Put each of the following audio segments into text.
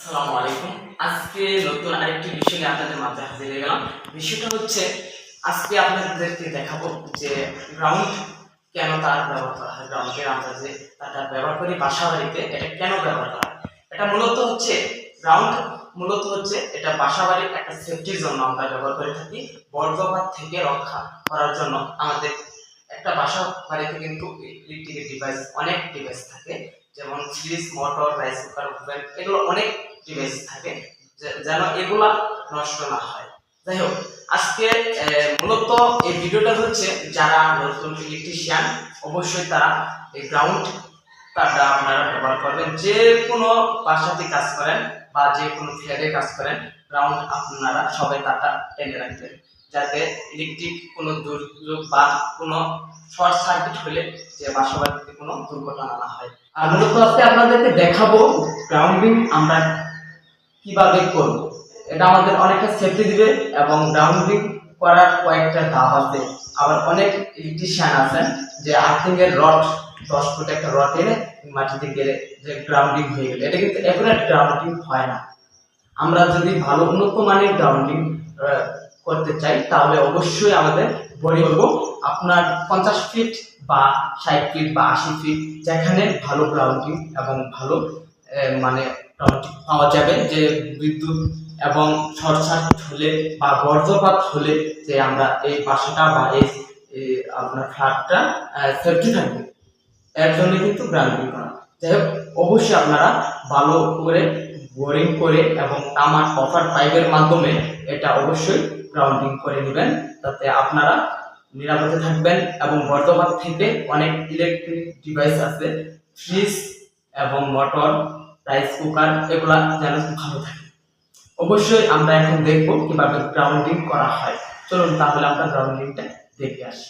আসসালামু আলাইকুম। আজকে নতুন আরেকটি বিষয় নিয়ে আপনাদের মাঝে হাজির হয়ে গেলাম। বিষয়টা হচ্ছে আজকে আপনাদেরকে দেখাবো যে গ্রাউন্ড কেন তার ব্যবহার করা হয়। গ্রাউন্ডের আমরা যে তারটা ব্যবহার করি বাসা বাড়িতে, এটা কেন ব্যবহার করা হয়? এটা মূলত হচ্ছে গ্রাউন্ড এটা বাসা বাড়ির একটা সেফটির জন্য আমরা ব্যবহার করে থাকি। বজ্রপাত থেকে রক্ষা করার জন্য আমাদের একটা বাসা বাড়িতে কিন্তু ইলেকট্রিক ডিভাইস, অনেক ডিভাইস থাকে, যেমন fridge, motor, rice cooker, oven, এগুলো অনেক ডিভাইস থাকে যেন এগুলা নষ্ট না হয়। যাই হোক, আজকে মূলত এই ভিডিওটা হচ্ছে যারা নতুন ইলেকট্রিশিয়ান অবশ্যই তারা এই গ্রাউন্ড তারটা আপনারা ব্যবহার করবেন। যে কোনো বাসাতে কাজ করেন বা যে কোনো ফ্ল্যাটে কাজ করেন, গ্রাউন্ড আপনারা সবাই তারটা টেনে রাখবেন, যাতে ইলেকট্রিক কোনো দুর্যোগ বা কোনো শর্ট সার্কিট হলে যে বাসা বাড়িতে কোনো দুর্ঘটনা না হয়। আর মূলত আজকে আপনাদেরকে দেখাবো গ্রাউন্ডিং আমরা কিভাবে করব। এটা আমাদের অনেকটা সেফটি দিবে এবং গ্রাউন্ডিং করার কয়েকটা ধাপ আছে। আবার অনেক ইলেকট্রিশিয়ান আছেন যে আর্থিং এর রড 10 ফুট একটা রড এনে মাটিতে গেলে যে গ্রাউন্ডিং হয়ে গেল, এটা কিন্তু একুরেট গ্রাউন্ডিং হয় না। আমরা যদি ভালো উন্নত মানের গ্রাউন্ডিং করতে চাই তাহলে অবশ্যই আমাদের বড়ি হবো আপনার 50 ফিট বা 60 ফিট বা 80 ফিট, যেখানে ভালো গ্রাউন্ডিং এবং ভালো মানে পাওয়া যাবে, যে বিদ্যুৎ এবং শর্ট সার্কিট হলে বা বজ্রপাত হলে যে আমরা এই বাসাটা বা এই আপনার ফ্ল্যাটটা সেফটি থাকবে, এর জন্য কিন্তু গ্রাউন্ডিং করা। যাই হোক, অবশ্যই আপনারা ভালো করে বোরিং করে এবং তামার কপার পাইপের মাধ্যমে এটা অবশ্যই গ্রাউন্ডিং করে নেবেন, যাতে আপনারা নিরাপদে থাকবেন। এবং বজ্রপাত থেকে অনেক ইলেকট্রিক ডিভাইস আছে, ফ্রিজ এবং মোটর, রাইস কুকার, এগুলা যেন ভালো থাকে। অবশ্যই আমরা এখন দেখবো কিভাবে গ্রাউন্ডিং করা হয়। চলুন তাহলে আমরা গ্রাউন্ডিংটা দেখে আসি।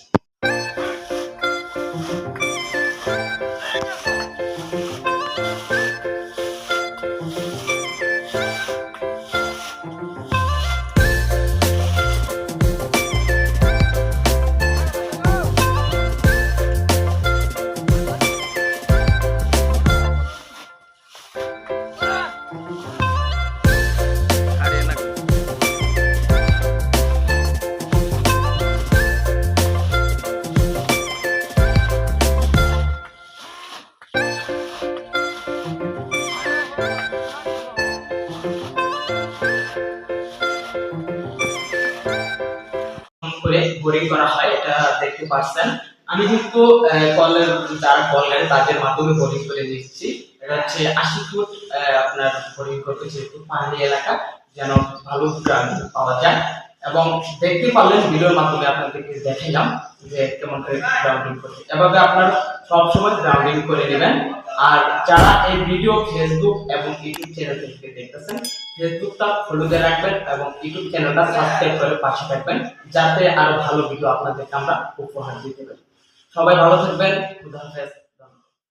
করে বোরিং করা হয়, এটা দেখতে পাচ্ছেন। আমি কিন্তু কলের যারা কলের তাদের মাধ্যমে বোরিং করে দিচ্ছি। এটা হচ্ছে 80 ফুট আপনার বোরিং করতে, যেহেতু পাহাড়ি এলাকা, যেন ভালো গ্রাউন্ডিং পাওয়া যায়। এবং দেখতে পারলেন ভিডিওর মাধ্যমে আপনাদেরকে দেখাইলাম যে কেমন করে গ্রাউন্ডিং করতে। এভাবে আপনারা সবসময় গ্রাউন্ডিং করে নেবেন। আর যারা এই ভিডিও ফেসবুক এবং ইউটিউব চ্যানেল থেকে দেখতেছেন, ফেসবুকটা ফলো দিয়ে রাখবেন এবং ইউটিউব চ্যানেলটা সাবস্ক্রাইব করে পাশে থাকবেন, যাতে আরো ভালো ভিডিও আপনাদেরকে আমরা উপহার দিতে পারি। সবাই ভালো থাকবেন। খুদা হাফেজ।